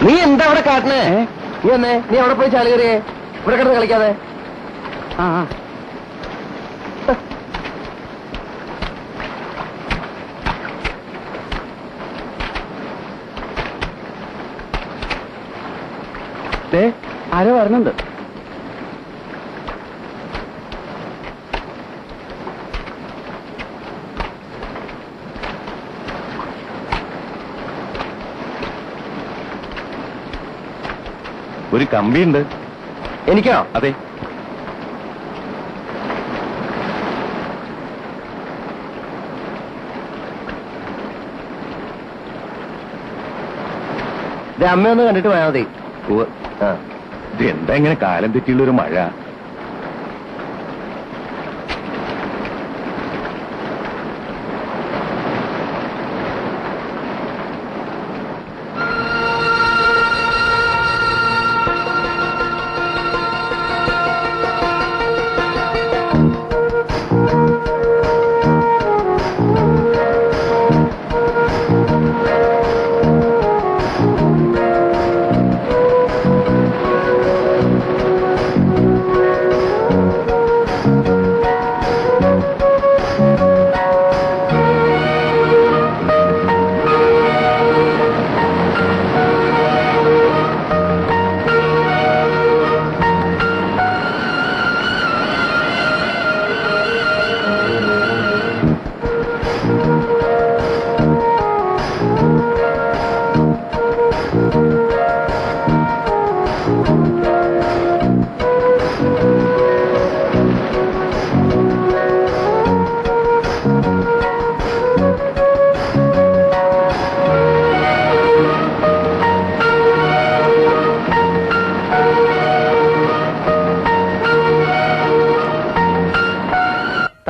നീ എന്താ അവിടെ കാട്ടണേ? നീ വന്നേ, നീ അവിടെ പോയി ചാല് കയറിയേ. ഇവിടെ കിടന്ന് കളിക്കാതെ. ആരോ വരുന്നുണ്ട്. ഒരു കമ്പിയുണ്ട്. എനിക്കോ? അതെ. അമ്മയൊന്ന് കണ്ടിട്ട് പോയാൽ മതി. ഇത് എന്താ ഇങ്ങനെ കാലം തെറ്റിയുള്ള ഒരു മഴ?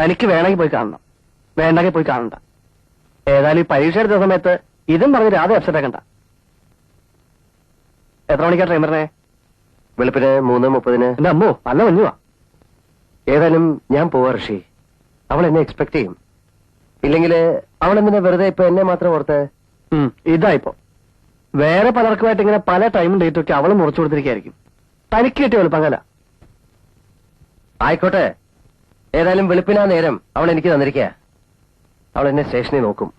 തനിക്ക് വേണമെങ്കിൽ പോയി കാണണം, വേണ്ടെങ്കിൽ പോയി കാണണ്ട. ഏതായാലും ഈ പരീക്ഷ എടുത്ത സമയത്ത് ഇതും പറഞ്ഞ് രാധ അപ്സെറ്റ് ആക്കണ്ട. എത്ര മണിക്കാ ട്രെയിൻ പറഞ്ഞേ? വെളുപ്പിന് 3:30. എന്റെ അമ്മോ, നല്ല മഞ്ഞുവാ. ഏതായാലും ഞാൻ പോവാ ഋഷി. അവൾ എന്നെ എക്സ്പെക്ട് ചെയ്യും. ഇല്ലെങ്കിൽ അവൾ എന്തിനാ വെറുതെ ഇപ്പൊ എന്നെ മാത്രം ഓർത്ത്? ഇതായിപ്പോ വേറെ പലർക്കുമായിട്ട് ഇങ്ങനെ പല ടൈമും ഡേറ്റും ഒക്കെ അവള് മുറിച്ചു കൊടുത്തിരിക്കായിരിക്കും. തനിക്ക് കിട്ടിയ വെളുപ്പങ്ങല. ആയിക്കോട്ടെ. ഏതായാലും വെളുപ്പിനാ നേരം അവൾ എനിക്ക് തന്നിരിക്കുക. അവൾ എന്നെ സ്റ്റേഷനിൽ നോക്കും.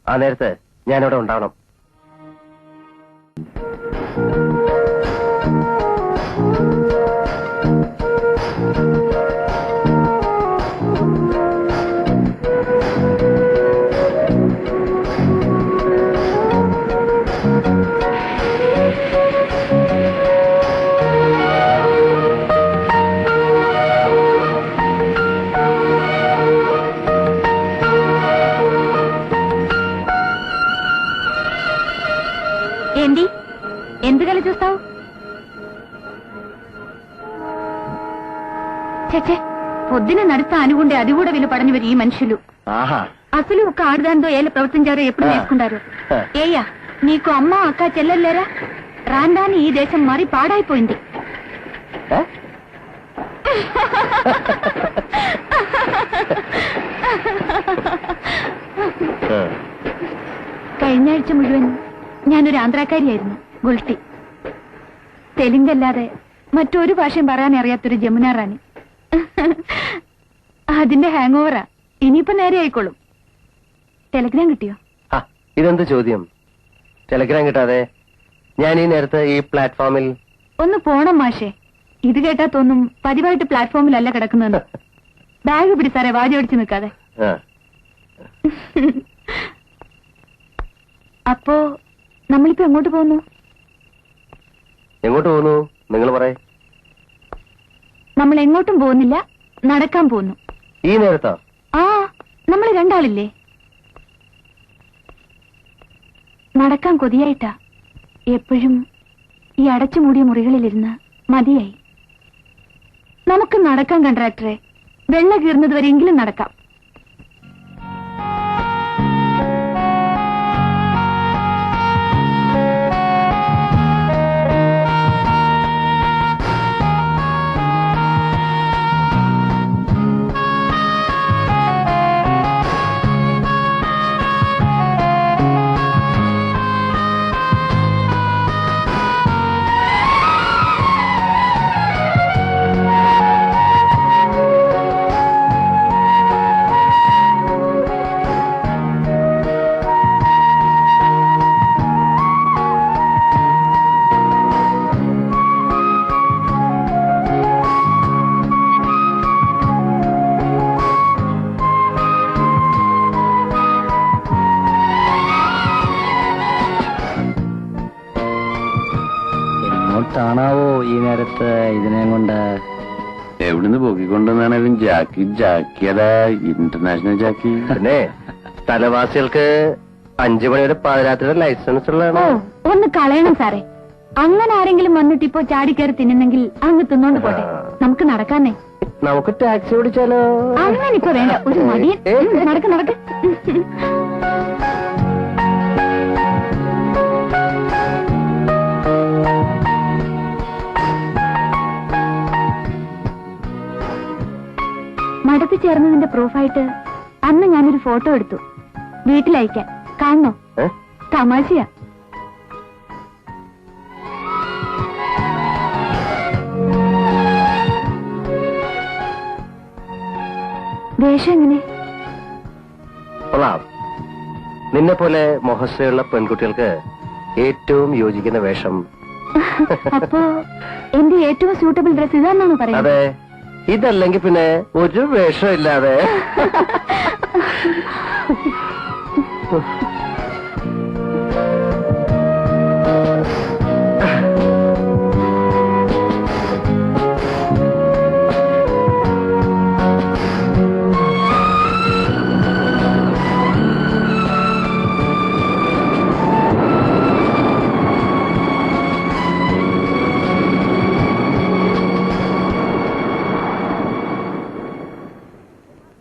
ആ നേരത്ത് ഞാനവിടെ ഉണ്ടാവണം. ఏంటి ఎందుకలా చూస్తావు? చచ్చే, పొద్దున నడుస్తా అనుకుంటే అది కూడా వీళ్ళు పడనివారు ఈ మనుషులు. అసలు ఒక ఆడదానితో ఎలా ప్రవర్తించారో ఎప్పుడు నేర్చుకుంటారు. ఏయ్యా, నీకు అమ్మ అక్క చెల్లెల్లేరా? రాందాని ఈ దేశం మరి పాడైపోయింది. കഴിഞ്ഞ ആഴ്ച മുഴുവൻ ഞാനൊരു ആന്ധ്രാക്കാരിയായിരുന്നു, ഗുൾട്ടി. തെലുങ്കല്ലാതെ മറ്റൊരു ഭാഷയും പറയാൻ അറിയാത്തൊരു ജമുന റാണി. അതിന്റെ ഹാങ് ഓവറാ. ഇനിയിപ്പോ നേരെ ആയിക്കോളും. ടെലഗ്രാം കിട്ടിയോ? ഇതെന്ത് ചോദ്യം? ടെലഗ്രാം കിട്ടാതെ ഞാൻ ഈ നേരത്തെ ഈ പ്ലാറ്റ്ഫോമിൽ ഒന്ന് പോണം മാഷേ. ഇത് കേട്ടാ തോന്നും പതിവായിട്ട് പ്ലാറ്റ്ഫോമിലല്ല കിടക്കുന്നത്. ബാഗ് പിടിച്ചാരെ വാജി അടിച്ചു നിൽക്കാതെ. അപ്പോ നമ്മളിപ്പോ എങ്ങോട്ട് പോകുന്നു? എങ്ങോട്ട് പോകുന്നു നിങ്ങൾ പറയേ. നമ്മൾ എങ്ങോട്ടും പോകുന്നില്ല, നടക്കാൻ പോകുന്നു. ഈ നേരത്തോ? നമ്മൾ രണ്ടാളില്ലേ? നടക്കാൻ കൊതിയായിട്ടാ. എപ്പോഴും ഈ അടച്ചുമൂടിയ മുറികളിലിരുന്ന് മതിയായി. നമുക്ക് നടക്കാൻ കൺട്രാക്ടറെ. വെള്ള കീറുന്നത് വരെയെങ്കിലും നടക്കാം. നേരത്ത് ഇതിനെ കൊണ്ട് എവിടുന്ന് പൊക്കിക്കൊണ്ടെന്നാണേലും ജാക്കിയതാ ഇന്റർനാഷണൽ ജാക്കി. പിന്നെ സ്ഥലവാസികൾക്ക് 5 മണി വരെ പാതിരാത്രിയുടെ ലൈസൻസ് ഓ ഉള്ളതാണ്. ഒന്ന് കളയണം സാറേ. അങ്ങനെ ആരെങ്കിലും വന്നിട്ട് ഇപ്പോ ചാടിക്കയറി തിന്നുന്നെങ്കിൽ അങ്ങ് തിന്നോണ്ട് പോട്ടെ. നമുക്ക് നടക്കാന്നേ. നമുക്ക് ടാക്സി ഓടിച്ചാലോ? അങ്ങനെ ഇപ്പൊ വേണ്ട, ഒരു മടിയൻ. നടക്ക് നടക്ക്. മടത്തി ചേർന്നതിന്റെ പ്രൂഫായിട്ട് അന്ന് ഞാനൊരു ഫോട്ടോ എടുത്തു. വീട്ടിലയക്കാൻ. കാണണോ? ഏ? തമാശയാ. വേഷം എങ്ങനെ? കൊള്ളാം. നിന്നെ പോലെ മൊഹസ്സയുള്ള പെൺകുട്ടികൾക്ക് ഏറ്റവും യോജിക്കുന്ന വേഷം. അപ്പോ എന്റെ ഏറ്റവും സ്യൂട്ടബിൾ ഡ്രസ് ഇതാണെന്നാണ് പറയുന്നത്? അതെ, ഇതല്ലെങ്കിൽ പിന്നെ ഒരു വേഷം ഇല്ലാതെ.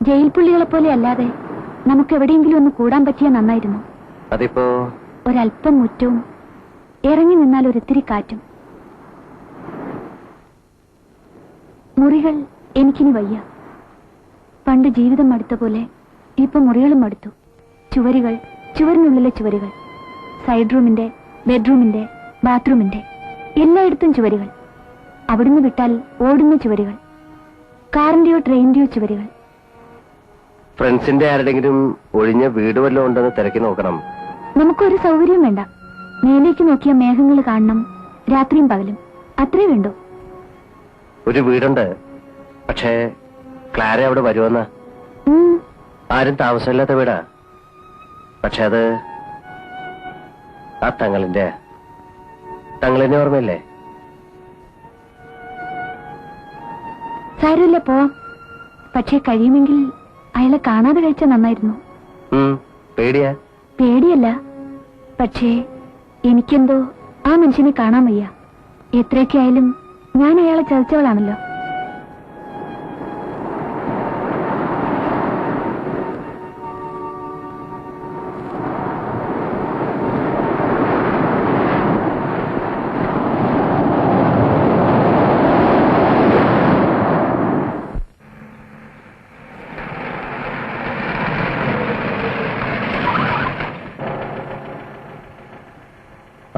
ജയിൽ പുള്ളികളെ പോലെ അല്ലാതെ നമുക്ക് എവിടെയെങ്കിലും ഒന്ന് കൂടാൻ പറ്റിയ നന്നായിരുന്നു. അതിപ്പോ ഒരല്പം മുറ്റവും ഇറങ്ങി നിന്നാൽ ഒരിത്തിരി കാറ്റും. മുറികൾ എനിക്കിനി വയ്യ. പണ്ട് ജീവിതം മടുത്ത പോലെ ഇപ്പൊ മുറികളും മടുത്തു. ചുവരുകൾ, ചുവരിനുള്ളിലെ ചുവരുകൾ, സൈഡ് റൂമിന്റെ, ബെഡ്റൂമിന്റെ, ബാത്റൂമിന്റെ എല്ലായിടത്തും ചുവരുകൾ. അവിടുന്ന് വിട്ടാൽ ഓടുന്ന ചുവരുകൾ, കാറിന്റെയോ ട്രെയിനിന്റെയോ ചുവരുകൾ. ഫ്രണ്ട്സിന്റെ ആരുടെങ്കിലും ഒഴിഞ്ഞ വീട് വല്ലതും ഉണ്ടെന്ന് തിരക്കി നോക്കണം. നമുക്കൊരു സൗകര്യം വേണ്ട. മേലേക്ക് നോക്കിയ മേഘങ്ങൾ കാണണം, രാത്രിയും പകലും. അത്രേ വേണ്ടു. ഒരു വീടുണ്ട്, പക്ഷേ ക്ലാര അവിടെ വരുമെന്ന്. ആരും താമസമില്ലാത്ത വീടാ. പക്ഷെ അത് ആ തങ്ങളിന്റെ ഓർമ്മയില്ലേ? സാരമില്ല, പോവാം. പക്ഷേ കഴിയുമെങ്കിൽ അയാളെ കാണാതെ കഴിച്ചാൽ നന്നായിരുന്നു. പേടിയാ? പേടിയല്ല, പക്ഷേ എനിക്കെന്തോ ആ മനുഷ്യനെ കാണാൻ വയ്യ. എത്രയൊക്കെ ആയാലും ഞാൻ അയാളെ ചതിച്ചവളാണല്ലോ.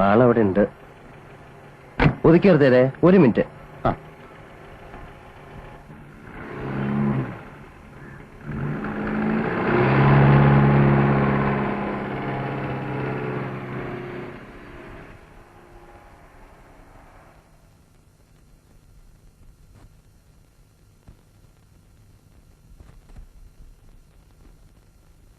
ആളവിടെ ഉണ്ട്. ഒതുക്കിയെടുത്തേരെ, 1 മിനിറ്റ്.